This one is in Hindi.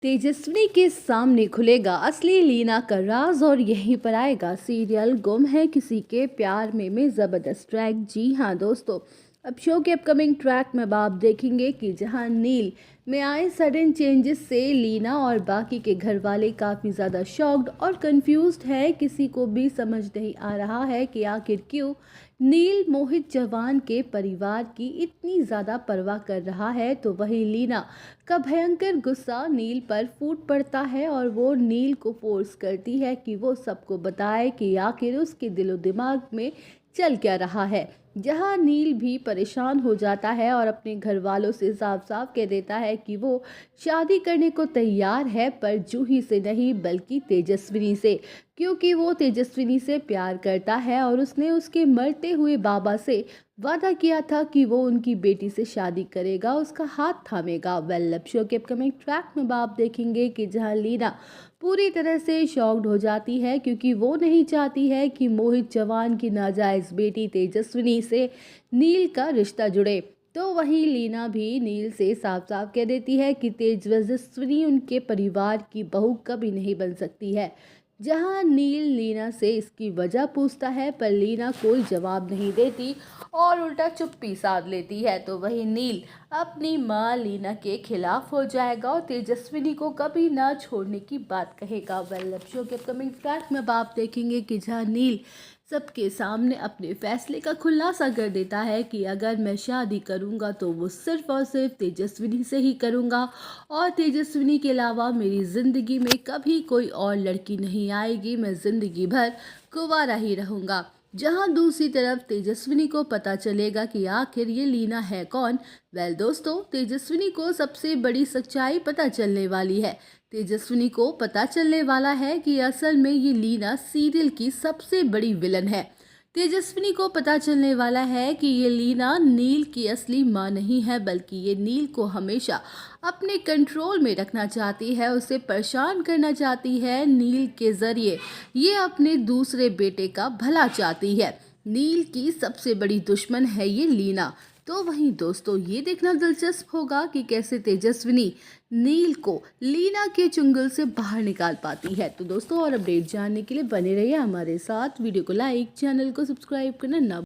तेजस्विनी के सामने खुलेगा असली लीना का राज और यहीं पर आएगा सीरियल गुम है किसी के प्यार में ज़बरदस्त ट्रैक। जी हाँ दोस्तों, अब शो के अपकमिंग ट्रैक में अब आप देखेंगे कि जहां नील में आए सडन चेंजेस से लीना और बाकी के घर वाले काफ़ी ज़्यादा शॉक्ड और कंफ्यूज्ड है। किसी को भी समझ नहीं आ रहा है कि आखिर क्यों नील मोहित जवान के परिवार की इतनी ज़्यादा परवाह कर रहा है। तो वही लीना का भयंकर गुस्सा नील पर फूट पड़ता है और वो नील को फोर्स करती है कि वो सबको बताए कि आखिर उसके दिलो दिमाग में चल क्या रहा है। जहां नील भी परेशान हो जाता है और अपने घर वालों से साफ साफ कह देता है कि वो शादी करने को तैयार है, पर जूही से नहीं बल्कि तेजस्विनी से, क्योंकि वो तेजस्विनी से प्यार करता है और उसने उसके मरते हुए बाबा से वादा किया था कि वो उनकी बेटी से शादी करेगा, उसका हाथ थामेगा। वेल, अब शो के अपकमिंग ट्रैक में आप देखेंगे कि जहां लीना पूरी तरह से शॉक्ड हो जाती है क्योंकि वो नहीं चाहती है कि मोहित जवान की नाजायज बेटी तेजस्विनी से नील का रिश्ता जुड़े। तो वहीं लीना भी नील से साफ साफ कह देती है कि तेजस्विनी उनके परिवार की बहू कभी नहीं बन सकती है। जहां नील लीना से इसकी वजह पूछता है, पर लीना कोई जवाब नहीं देती और उल्टा चुप्पी साध लेती है। तो वही नील अपनी माँ लीना के खिलाफ हो जाएगा और तेजस्विनी को कभी ना छोड़ने की बात कहेगा। वेल, शो के अपकमिंग ट्रैक में आप देखेंगे कि जहाँ नील सबके सामने अपने फैसले का खुलासा कर देता है कि अगर मैं शादी करूंगा तो वो सिर्फ और सिर्फ तेजस्विनी से ही करूंगा और तेजस्विनी के अलावा मेरी ज़िंदगी में कभी कोई और लड़की नहीं आएगी, मैं ज़िंदगी भर कुंवारा ही रहूंगा। जहां दूसरी तरफ तेजस्विनी को पता चलेगा कि आखिर ये लीना है कौन। वेल दोस्तों, तेजस्विनी को सबसे बड़ी सच्चाई पता चलने वाली है। तेजस्विनी को पता चलने वाला है कि असल में ये लीना सीरियल की सबसे बड़ी विलन है। तेजस्विनी को पता चलने वाला है कि ये लीना नील की असली मां नहीं है, बल्कि ये नील को हमेशा अपने कंट्रोल में रखना चाहती है, उसे परेशान करना चाहती है। नील के जरिए ये अपने दूसरे बेटे का भला चाहती है। नील की सबसे बड़ी दुश्मन है ये लीना। तो वहीं दोस्तों, ये देखना दिलचस्प होगा कि कैसे तेजस्विनी नील को लीना के चुंगल से बाहर निकाल पाती है। तो दोस्तों, और अपडेट जानने के लिए बने रहिए हमारे साथ। वीडियो को लाइक, चैनल को सब्सक्राइब करना ना